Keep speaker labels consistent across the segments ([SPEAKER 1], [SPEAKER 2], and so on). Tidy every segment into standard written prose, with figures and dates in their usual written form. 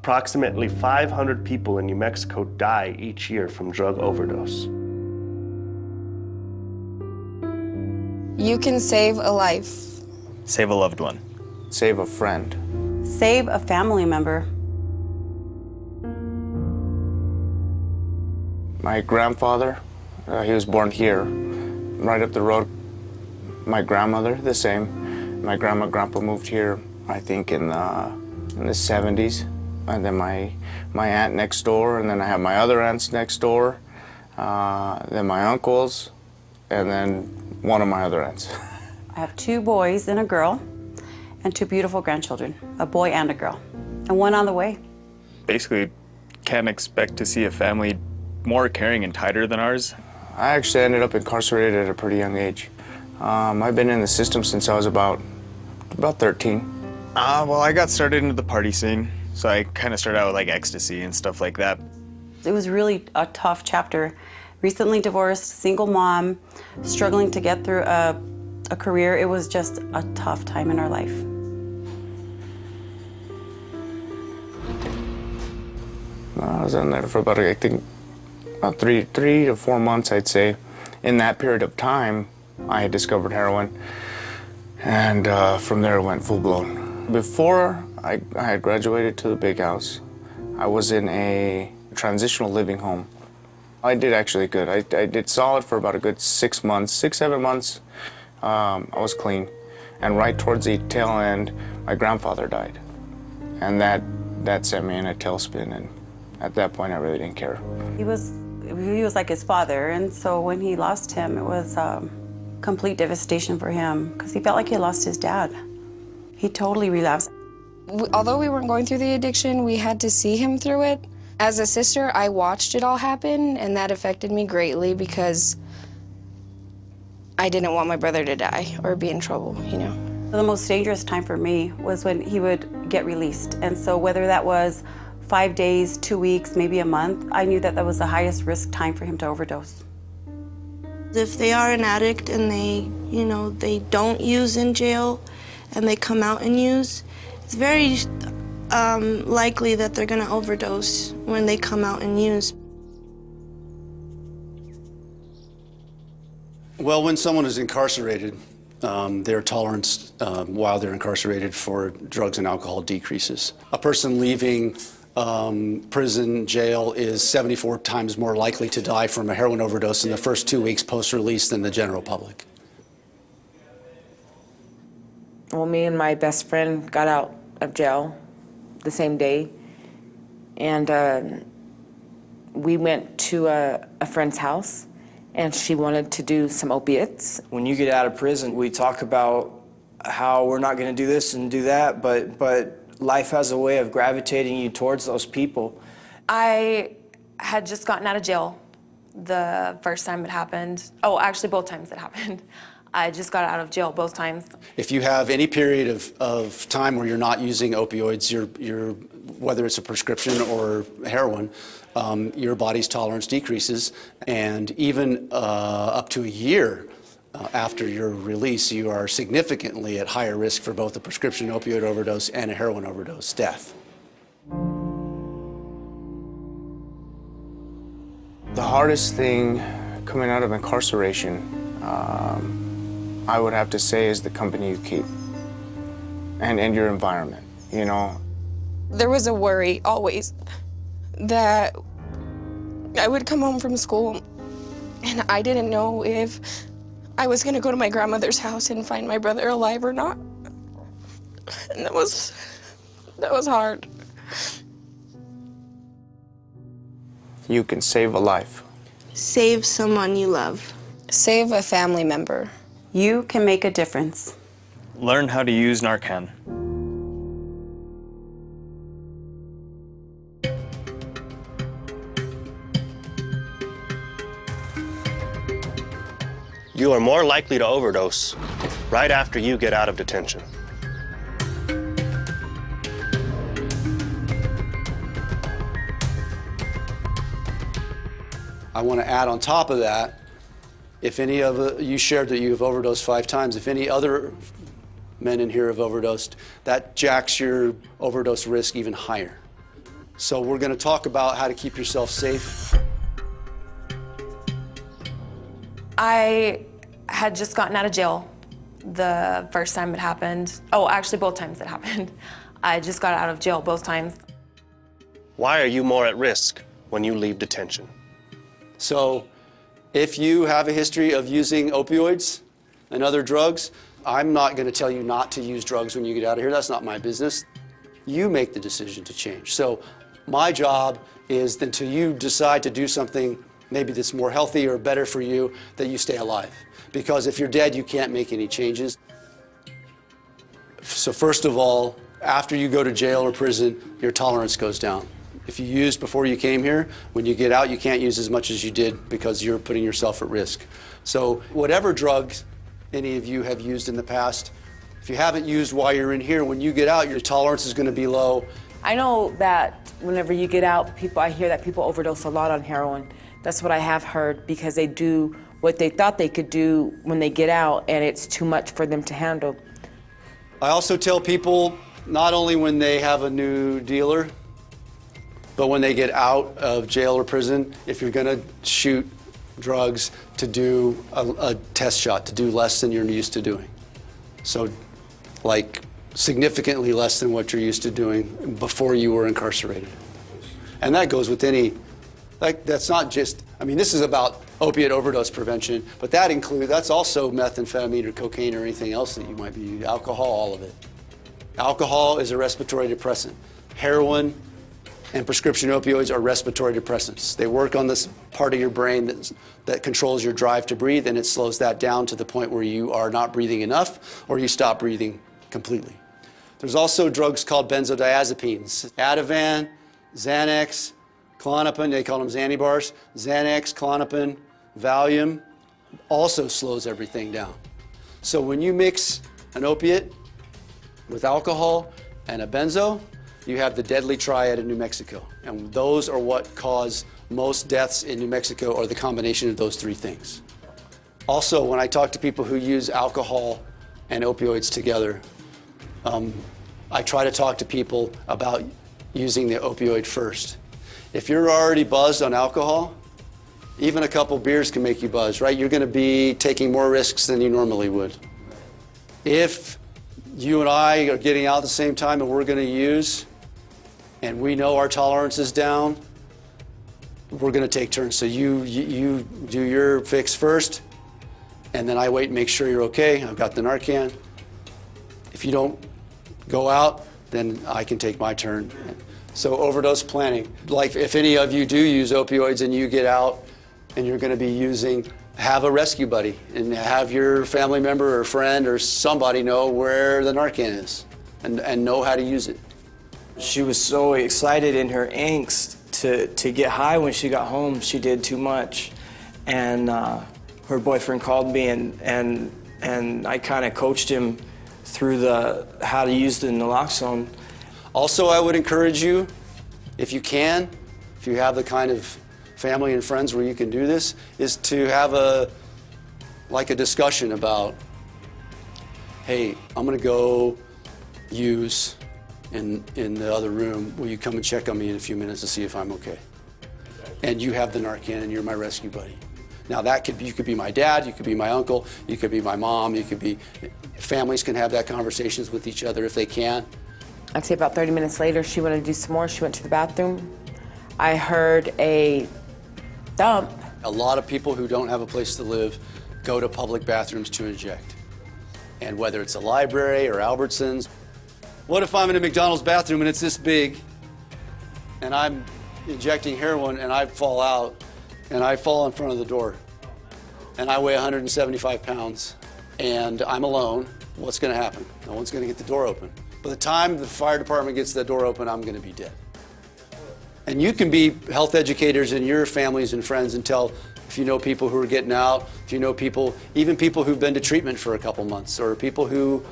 [SPEAKER 1] Approximately 500 people in New Mexico die each year from drug overdose.
[SPEAKER 2] You can save a life.
[SPEAKER 3] Save a loved one.
[SPEAKER 4] Save a friend.
[SPEAKER 5] Save a family member.
[SPEAKER 4] My grandfather, he was born here, right up the road. My grandmother, the same. My grandma and grandpa moved here, I think, in the 70s. And then my aunt next door, and then I have my other aunts next door, then my uncles, and then one of my other aunts.
[SPEAKER 5] I have 2 boys and a girl, and 2 beautiful grandchildren, a boy and a girl, and one on the way.
[SPEAKER 3] Basically, can't expect to see a family more caring and tighter than ours.
[SPEAKER 4] I actually ended up incarcerated at a pretty young age. I've been in the system since I was about 13.
[SPEAKER 3] Well, I got started into the party scene, so I kind of started out with like ecstasy and stuff like that.
[SPEAKER 5] It was really a tough chapter. Recently divorced, single mom, struggling to get through a career. It was just a tough time in our life.
[SPEAKER 4] I was in there for about, I think, about 3 to 4 months, I'd say. In that period of time, I had discovered heroin, and from there it went full-blown. Before I had graduated to the big house, I was in a transitional living home. I did actually good. I did solid for about a good 6 months, 7 months. I was clean, and right towards the tail end, my grandfather died, and that sent me in a tailspin, and at that point I really didn't care.
[SPEAKER 5] He was like his father, and so when he lost him, it was complete devastation for him because he felt like he lost his dad. He totally relapsed.
[SPEAKER 2] Although we weren't going through the addiction, we had to see him through it. As a sister, I watched it all happen, and that affected me greatly because I didn't want my brother to die or be in trouble, you know.
[SPEAKER 5] The most dangerous time for me was when he would get released, and so whether that was 5 days, 2 weeks, maybe a month, I knew that that was the highest risk time for him to overdose.
[SPEAKER 6] If they are an addict and they don't use in jail and they come out and use, it's very likely that they're going to overdose when they come out and use.
[SPEAKER 7] Well, when someone is incarcerated, their tolerance while they're incarcerated for drugs and alcohol decreases. A person leaving prison, jail is 74 times more likely to die from a heroin overdose in the first 2 weeks post-release than the general public.
[SPEAKER 8] Well, me and my best friend got out of jail the same day, and we went to a friend's house, and she wanted to do some opiates.
[SPEAKER 9] When you get out of prison, we talk about how we're not going to do this and do that, but life has a way of gravitating you towards those people.
[SPEAKER 10] I had just gotten out of jail the first time it happened. Oh, actually both times it happened. I just got out of jail both times.
[SPEAKER 7] If you have any period of time where you're not using opioids, whether it's a prescription or heroin, your body's tolerance decreases, and even up to a year after your release, you are significantly at higher risk for both a prescription opioid overdose and a heroin overdose death.
[SPEAKER 4] The hardest thing coming out of incarceration, I would have to say, is the company you keep and your environment, you know.
[SPEAKER 2] There was a worry always that I would come home from school and I didn't know if I was going to go to my grandmother's house and find my brother alive or not. And that was hard.
[SPEAKER 4] You can save a life.
[SPEAKER 6] Save someone you love.
[SPEAKER 2] Save a family member.
[SPEAKER 5] You can make a difference.
[SPEAKER 3] Learn how to use Narcan.
[SPEAKER 1] You are more likely to overdose right after you get out of detention.
[SPEAKER 7] I want to add on top of that, if any of you shared that you have overdosed 5 times, if any other men in here have overdosed, that jacks your overdose risk even higher. So we're going to talk about how to keep yourself safe.
[SPEAKER 10] I had just gotten out of jail the first time it happened. Oh, actually both times it happened. I just got out of jail both times.
[SPEAKER 1] Why are you more at risk when you leave detention?
[SPEAKER 7] So if you have a history of using opioids and other drugs, I'm not going to tell you not to use drugs when you get out of here. That's not my business. You make the decision to change. So my job is until you decide to do something maybe that's more healthy or better for you, that you stay alive. Because if you're dead, you can't make any changes. So first of all, after you go to jail or prison, your tolerance goes down. If you used before you came here, when you get out, you can't use as much as you did because you're putting yourself at risk. So whatever drugs any of you have used in the past, if you haven't used while you're in here, when you get out, your tolerance is going to be low.
[SPEAKER 8] I know that whenever you get out, I hear that people overdose a lot on heroin. That's what I have heard, because they do what they thought they could do when they get out, and it's too much for them to handle.
[SPEAKER 7] I also tell people, not only when they have a new dealer, but when they get out of jail or prison, if you're going to shoot drugs, to do a test shot, to do less than you're used to doing. So, like, significantly less than what you're used to doing before you were incarcerated. And that goes with any, like, that's not just, I mean, this is about opiate overdose prevention, but that's also methamphetamine or cocaine or anything else that you might be using, alcohol, all of it. Alcohol is a respiratory depressant. Heroin and prescription opioids are respiratory depressants. They work on this part of your brain that controls your drive to breathe, and it slows that down to the point where you are not breathing enough or you stop breathing completely. There's also drugs called benzodiazepines. Ativan, Xanax, Klonopin, they call them Xanibars. Xanax, Klonopin, Valium also slows everything down. So when you mix an opiate with alcohol and a benzo, you have the deadly triad in New Mexico. And those are what cause most deaths in New Mexico, or the combination of those three things. Also, when I talk to people who use alcohol and opioids together, I try to talk to people about using the opioid first. If you're already buzzed on alcohol, even a couple beers can make you buzz, right? You're going to be taking more risks than you normally would. If you and I are getting out at the same time and we're going to use, and we know our tolerance is down, we're going to take turns. So you do your fix first, and then I wait and make sure you're okay. I've got the Narcan. If you don't go out, then I can take my turn. So overdose planning. Like, if any of you do use opioids and you get out and you're going to be using, have a rescue buddy and have your family member or friend or somebody know where the Narcan is and know how to use it.
[SPEAKER 9] She was so excited in her angst to get high when she got home. She did too much. And her boyfriend called me and I kind of coached him through how to use the naloxone.
[SPEAKER 7] Also, I would encourage you, if you can, if you have the kind of family and friends where you can do this, is to have a discussion about, hey, I'm going to go use in the other room. Will you come and check on me in a few minutes to see if I'm okay? And you have the Narcan and you're my rescue buddy. Now you could be my dad, you could be my uncle, you could be my mom, families can have that conversations with each other if they can.
[SPEAKER 8] I'd say about 30 minutes later, she wanted to do some more. She went to the bathroom. I heard a thump.
[SPEAKER 7] A lot of people who don't have a place to live go to public bathrooms to inject. And whether it's a library or Albertsons, what if I'm in a McDonald's bathroom and it's this big and I'm injecting heroin and I fall out and I fall in front of the door and I weigh 175 pounds and I'm alone? What's going to happen? No one's going to get the door open. By the time the fire department gets the door open, I'm going to be dead. And you can be health educators in your families and friends and tell, if you know people who are getting out, if you know people, even people who've been to treatment for a couple months, or people who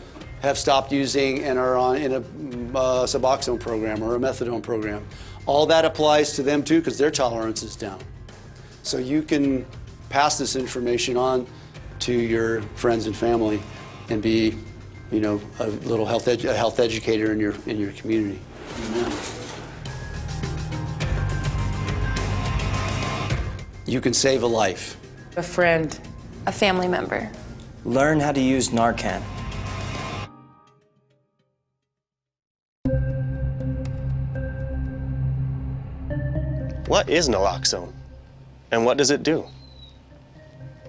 [SPEAKER 7] have stopped using and are in a Suboxone program or a methadone program. All that applies to them too, because their tolerance is down. So you can pass this information on to your friends and family and be, you know, a little health educator in your community. Amen. You can save a life.
[SPEAKER 8] A friend.
[SPEAKER 10] A family member.
[SPEAKER 9] Learn how to use Narcan.
[SPEAKER 1] What is naloxone, and what does it do?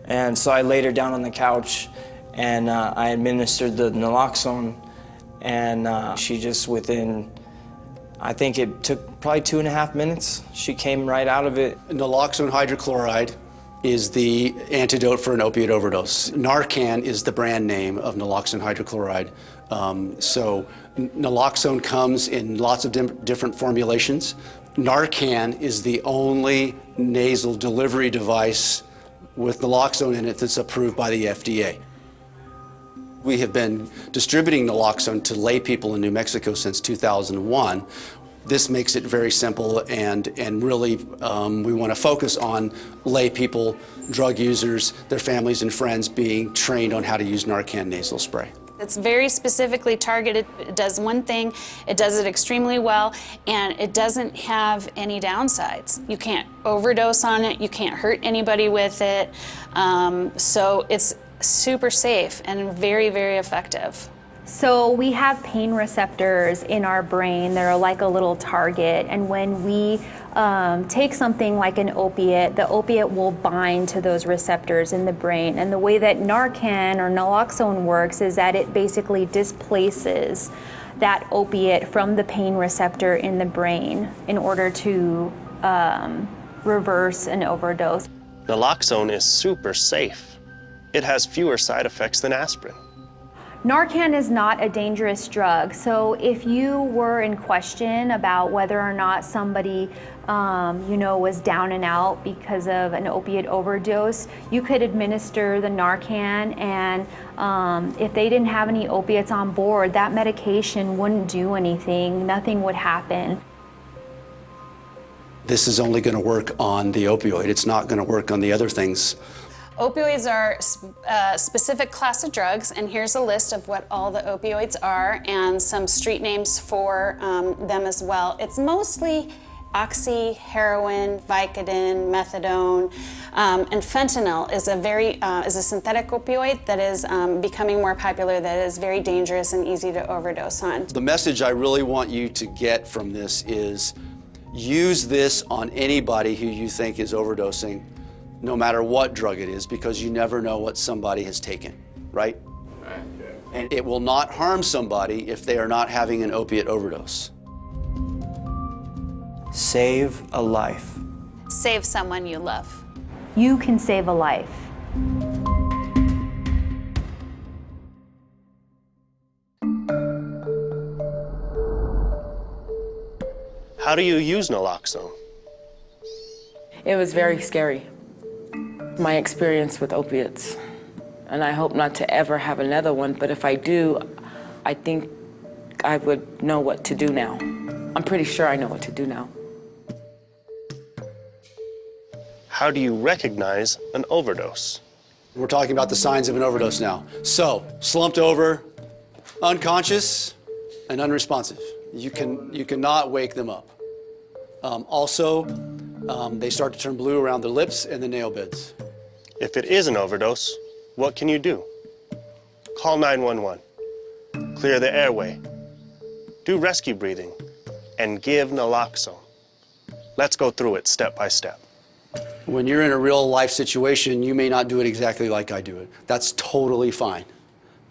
[SPEAKER 9] And so I laid her down on the couch, and I administered the naloxone, and she just within, I think it took probably 2.5 minutes, she came right out of it.
[SPEAKER 7] Naloxone hydrochloride is the antidote for an opiate overdose. Narcan is the brand name of naloxone hydrochloride. So naloxone comes in lots of different formulations. Narcan is the only nasal delivery device with naloxone in it that's approved by the FDA. We have been distributing naloxone to lay people in New Mexico since 2001. This makes it very simple, and really we want to focus on lay people, drug users, their families and friends being trained on how to use Narcan nasal spray.
[SPEAKER 11] It's very specifically targeted. It does one thing, it does it extremely well, and it doesn't have any downsides. You can't overdose on it, you can't hurt anybody with it, so it's super safe and very, very effective.
[SPEAKER 12] So we have pain receptors in our brain that are like a little target, and when we take something like an opiate, the opiate will bind to those receptors in the brain. And the way that Narcan or naloxone works is that it basically displaces that opiate from the pain receptor in the brain in order to reverse an overdose.
[SPEAKER 1] Naloxone is super safe. It has fewer side effects than aspirin.
[SPEAKER 12] Narcan is not a dangerous drug, so if you were in question about whether or not somebody was down and out because of an opiate overdose, you could administer the Narcan, and if they didn't have any opiates on board, that medication wouldn't do anything, nothing would happen.
[SPEAKER 7] This is only going to work on the opioid. It's not going to work on the other things.
[SPEAKER 11] Opioids are a specific class of drugs, and here's a list of what all the opioids are and some street names for them as well. It's mostly oxy, heroin, Vicodin, methadone, and fentanyl is a synthetic opioid that is becoming more popular, that is very dangerous and easy to overdose on.
[SPEAKER 7] The message I really want you to get from this is use this on anybody who you think is overdosing, no matter what drug it is, because you never know what somebody has taken, right? And it will not harm somebody if they are not having an opiate overdose.
[SPEAKER 9] Save a life.
[SPEAKER 11] Save someone you love.
[SPEAKER 12] You can save a life.
[SPEAKER 1] How do you use naloxone?
[SPEAKER 8] It was very scary, my experience with opiates. And I hope not to ever have another one, but if I do, I think I would know what to do now. I'm pretty sure I know what to do now.
[SPEAKER 1] How do you recognize an overdose?
[SPEAKER 7] We're talking about the signs of an overdose now. So, slumped over, unconscious, and unresponsive. You cannot wake them up. They start to turn blue around their lips and the nail beds.
[SPEAKER 1] If it is an overdose, what can you do? Call 911, clear the airway, do rescue breathing, and give naloxone. Let's go through it step by step.
[SPEAKER 7] When you're in a real life situation, you may not do it exactly like I do it. That's totally fine.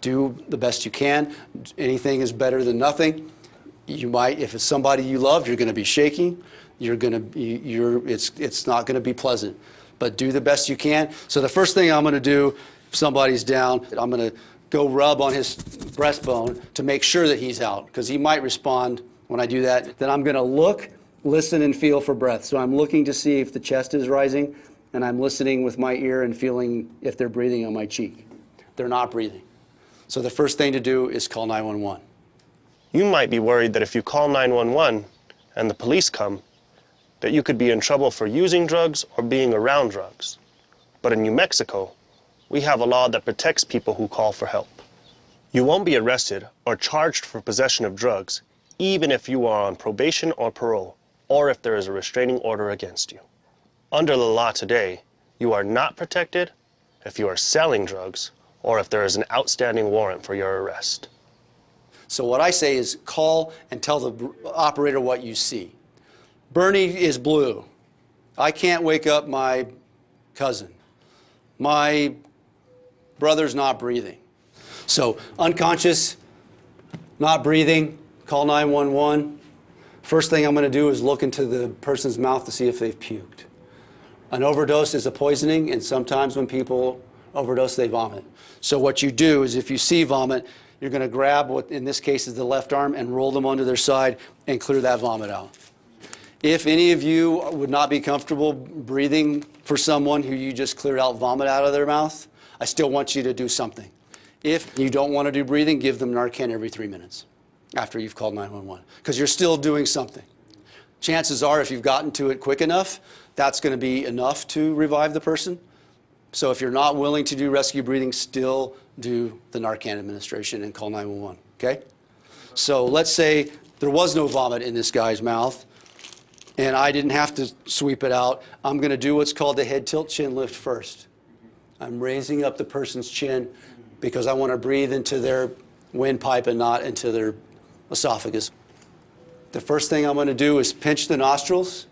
[SPEAKER 7] Do the best you can. Anything is better than nothing. You might, if it's somebody you love, you're going to be shaking. It's not going to be pleasant. But do the best you can. So the first thing I'm going to do, if somebody's down, I'm going to go rub on his breastbone to make sure that he's out, because he might respond when I do that. Then I'm going to look, listen, and feel for breath. So I'm looking to see if the chest is rising, and I'm listening with my ear and feeling if they're breathing on my cheek. They're not breathing. So the first thing to do is call 911.
[SPEAKER 1] You might be worried that if you call 911 and the police come, that you could be in trouble for using drugs or being around drugs. But in New Mexico, we have a law that protects people who call for help. You won't be arrested or charged for possession of drugs, even if you are on probation or parole, or if there is a restraining order against you. Under the law today, you are not protected if you are selling drugs or if there is an outstanding warrant for your arrest.
[SPEAKER 7] So what I say is call and tell the operator what you see. Bernie is blue. I can't wake up my cousin. My brother's not breathing. So unconscious, not breathing, call 911. First thing I'm going to do is look into the person's mouth to see if they've puked. An overdose is a poisoning, and sometimes when people overdose, they vomit. So what you do is if you see vomit, you're going to grab what in this case is the left arm and roll them onto their side and clear that vomit out. If any of you would not be comfortable breathing for someone who you just cleared out vomit out of their mouth, I still want you to do something. If you don't want to do breathing, give them Narcan every 3 minutes after you've called 911, because you're still doing something. Chances are, if you've gotten to it quick enough, that's going to be enough to revive the person. So if you're not willing to do rescue breathing, still do the Narcan administration and call 911, okay? So let's say there was no vomit in this guy's mouth, and I didn't have to sweep it out. I'm going to do what's called the head tilt chin lift first. I'm raising up the person's chin because I want to breathe into their windpipe and not into their esophagus. The first thing I'm going to do is pinch the nostrils.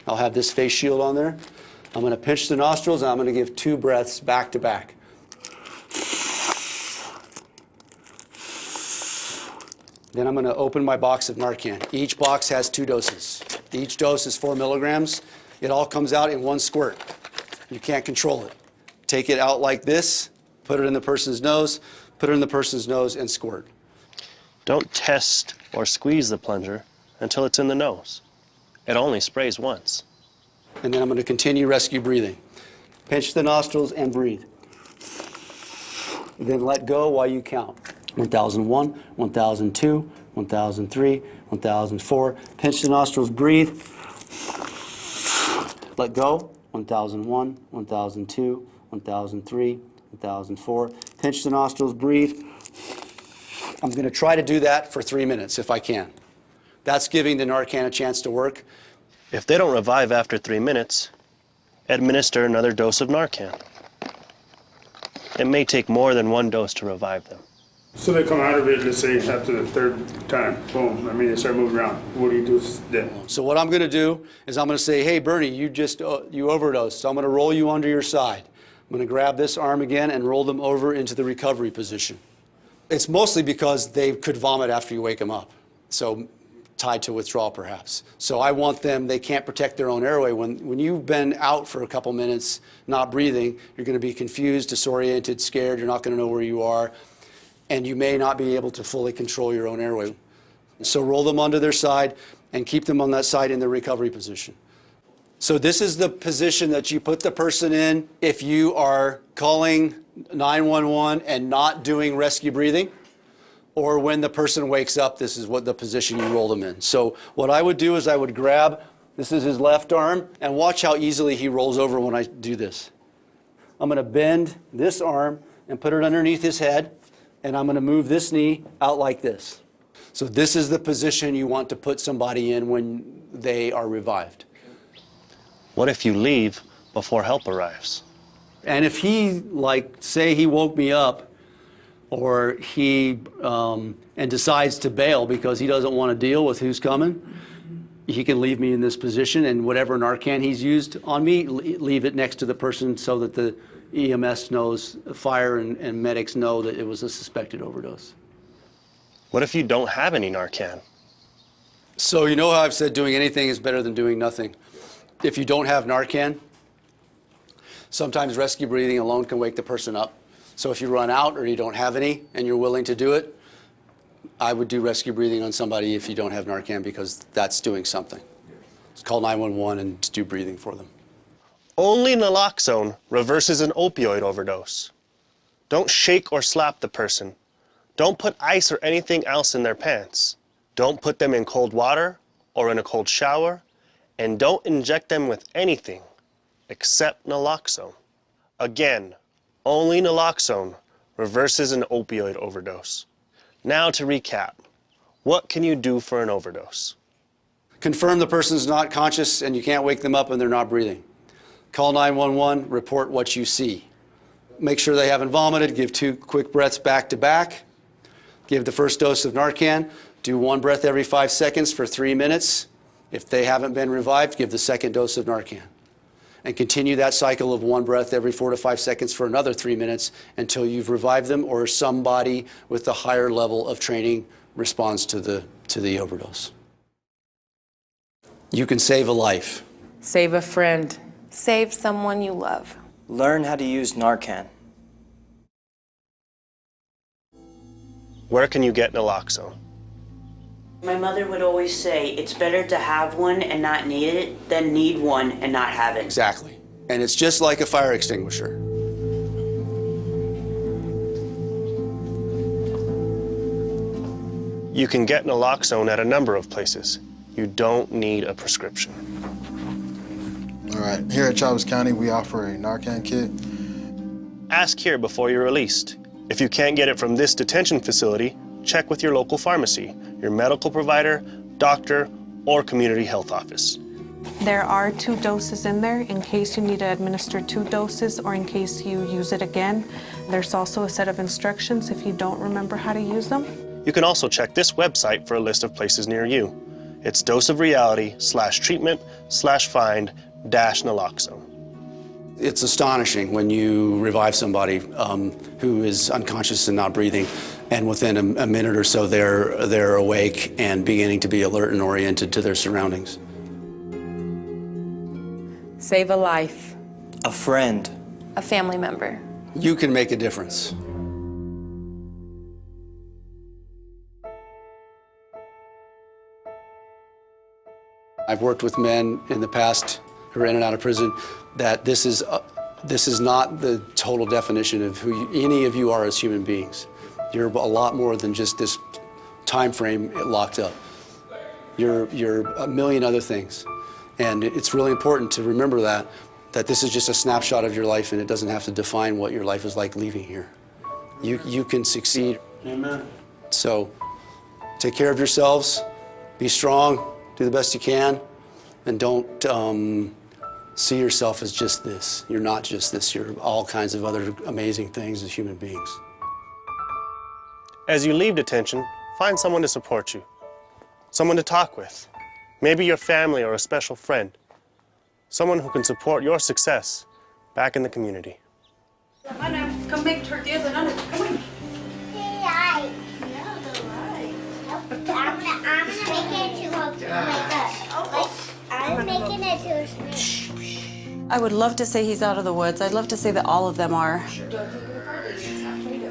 [SPEAKER 7] I'll have this face shield on there. I'm going to pinch the nostrils, and I'm going to give 2 breaths back to back. Then I'm going to open my box of Narcan. Each box has 2 doses. Each dose is 4 milligrams. It all comes out in one squirt. You can't control it. Take it out like this, put it in the person's nose, put it in the person's nose, and squirt.
[SPEAKER 1] Don't test or squeeze the plunger until it's in the nose. It only sprays once.
[SPEAKER 7] And then I'm going to continue rescue breathing. Pinch the nostrils and breathe. Then let go while you count. 1001, 1002, 1003, 1004. Pinch the nostrils, breathe. Let go. 1001, 1002, 1003, 1004. Pinch the nostrils, breathe. I'm going to try to do that for 3 minutes if I can. That's giving the Narcan a chance to work.
[SPEAKER 1] If they don't revive after 3 minutes, administer another dose of Narcan. It may take more than 1 dose to revive them.
[SPEAKER 13] So they come out of it, let's say, after the 3rd time, boom, I mean, they start moving around. What do you do then?
[SPEAKER 7] So what I'm going to do is I'm going to say, hey, Bernie, you overdosed, so I'm going to roll you onto your side. I'm going to grab this arm again and roll them over into the recovery position. It's mostly because they could vomit after you wake them up, so tied to withdrawal perhaps. So I want them, they can't protect their own airway. When you've been out for a couple minutes not breathing, you're going to be confused, disoriented, scared, you're not going to know where you are, and you may not be able to fully control your own airway. So roll them onto their side and keep them on that side in the recovery position. So this is the position that you put the person in if you are calling 911 and not doing rescue breathing, or when the person wakes up, this is what the position you roll them in. So what I would do is I would grab, this is his left arm, and watch how easily he rolls over when I do this. I'm going to bend this arm and put it underneath his head, and I'm going to move this knee out like this. So this is the position you want to put somebody in when they are revived.
[SPEAKER 1] What if you leave before help arrives?
[SPEAKER 7] And if he, like, say he woke me up, or he and decides to bail because he doesn't want to deal with who's coming, he can leave me in this position, and whatever Narcan he's used on me, leave it next to the person so that the EMS knows, fire and medics know that it was a suspected overdose.
[SPEAKER 1] What if you don't have any Narcan?
[SPEAKER 7] So you know how I've said doing anything is better than doing nothing. If you don't have Narcan, sometimes rescue breathing alone can wake the person up. So if you run out or you don't have any and you're willing to do it, I would do rescue breathing on somebody if you don't have Narcan, because that's doing something. Just call 911 and do breathing for them.
[SPEAKER 1] Only naloxone reverses an opioid overdose. Don't shake or slap the person. Don't put ice or anything else in their pants. Don't put them in cold water or in a cold shower. And don't inject them with anything except naloxone. Again, only naloxone reverses an opioid overdose. Now to recap, what can you do for an overdose?
[SPEAKER 7] Confirm the person's not conscious and you can't wake them up and they're not breathing. Call 911, report what you see. Make sure they haven't vomited, give 2 quick breaths back to back. Give the first dose of Narcan, do 1 breath every 5 seconds for 3 minutes. If they haven't been revived, give the second dose of Narcan. And continue that cycle of 1 breath every 4 to 5 seconds for another 3 minutes until you've revived them or somebody with a higher level of training responds to the overdose. You can save a life.
[SPEAKER 8] Save a friend.
[SPEAKER 10] Save someone you love.
[SPEAKER 9] Learn how to use Narcan.
[SPEAKER 1] Where can you get naloxone?
[SPEAKER 14] My mother would always say, it's better to have one and not need it than need one and not have it.
[SPEAKER 7] Exactly. And it's just like a fire extinguisher.
[SPEAKER 1] You can get naloxone at a number of places. You don't need a prescription.
[SPEAKER 15] All right, here at Chavez County, we offer a Narcan kit.
[SPEAKER 1] Ask here before you're released. If you can't get it from this detention facility, check with your local pharmacy, your medical provider, doctor, or community health office.
[SPEAKER 16] There are 2 doses in there in case you need to administer 2 doses or in case you use it again. There's also a set of instructions if you don't remember how to use them.
[SPEAKER 1] You can also check this website for a list of places near you. It's doseofreality/treatment/find-naloxone.
[SPEAKER 7] It's astonishing when you revive somebody who is unconscious and not breathing, and within a minute or so they're awake and beginning to be alert and oriented to their surroundings.
[SPEAKER 8] Save a life.
[SPEAKER 9] A friend.
[SPEAKER 10] A family member.
[SPEAKER 7] You can make a difference. I've worked with men in the past who are in and out of prison that this is not the total definition of who any of you are as human beings. You're a lot more than just this time frame locked up. You're a million other things. And it's really important to remember that this is just a snapshot of your life and it doesn't have to define what your life is like leaving here. You can succeed. Amen. So take care of yourselves, be strong, do the best you can, and don't see yourself as just this. You're not just this. You're all kinds of other amazing things as human beings.
[SPEAKER 1] As you leave detention, find someone to support you, someone to talk with, maybe your family or a special friend, someone who can support your success back in the community.
[SPEAKER 17] Anna, come make tortillas and Anna, come on.
[SPEAKER 5] I'm making it to I would love to say he's out of the woods. I'd love to say that all of them are.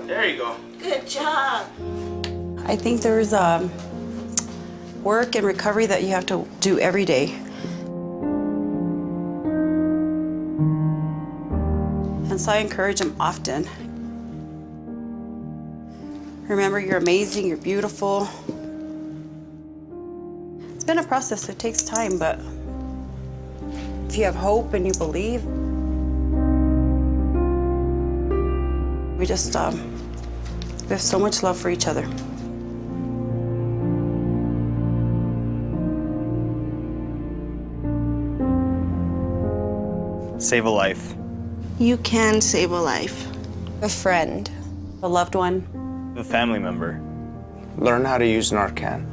[SPEAKER 17] There you go. Good job.
[SPEAKER 5] I think there's work and recovery that you have to do every day. And so I encourage him often. Remember, you're amazing, you're beautiful. It's been a process, it takes time, but if you have hope and you believe, we just, we have so much love for each other.
[SPEAKER 3] Save a life.
[SPEAKER 6] You can save a life.
[SPEAKER 2] A friend.
[SPEAKER 5] A loved one.
[SPEAKER 3] A family member.
[SPEAKER 4] Learn how to use Narcan.